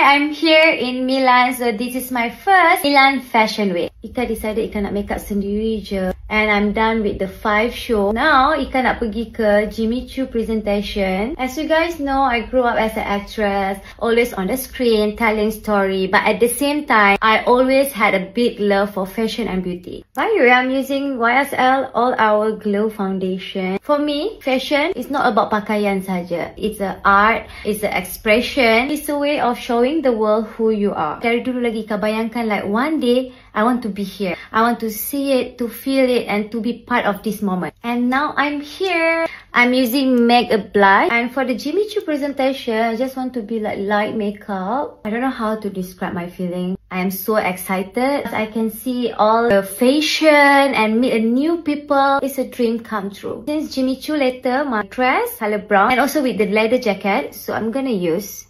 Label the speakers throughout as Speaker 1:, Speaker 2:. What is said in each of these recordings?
Speaker 1: Hi, I'm here in Milan. So this is my first Milan Fashion Week. Ika decided Ika nak make up sendiri je. And I'm done with the 5 show. Now, Ika nak pergi ke Jimmy Choo presentation. As you guys know, I grew up as an actress, always on the screen, telling story. But at the same time, I always had a big love for fashion and beauty. By the way, I'm using YSL All Hour Glow Foundation. For me, fashion is not about pakaian saja. It's an art, it's an expression, it's a way of showing the world who you are. Dari dulu lagi, Ika bayangkan like one day, I want to be here. I want to see it, to feel it, and to be part of this moment. And now I'm here. I'm using Make a Blush. And for the Jimmy Choo presentation, I just want to be like light makeup. I don't know how to describe my feeling. I am so excited. I can see all the fashion and meet a new people. It's a dream come true. Since Jimmy Choo later, my dress, color brown, and also with the leather jacket. So I'm gonna use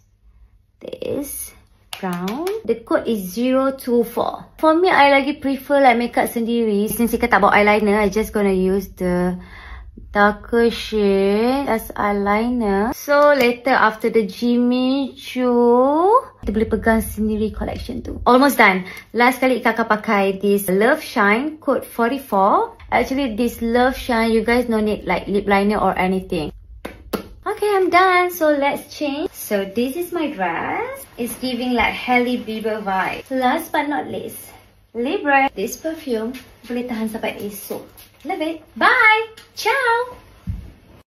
Speaker 1: this. Brown. The code is 024. For me, I lagi prefer like makeup sendiri. Since Ika tak bawa eyeliner, I just gonna use the darker shade as eyeliner. So later after the Jimmy Choo, kita boleh pegang sendiri collection tu. Almost done. Last kali Ika akan pakai this Love Shine code 44. Actually, this Love Shine, you guys no need like lip liner or anything. Okay, I'm done. So let's change. So this is my dress. It's giving like Hailey Bieber vibe. Last but not least, Libra. This perfume boleh tahan sampai esok. Love it. Bye. Ciao.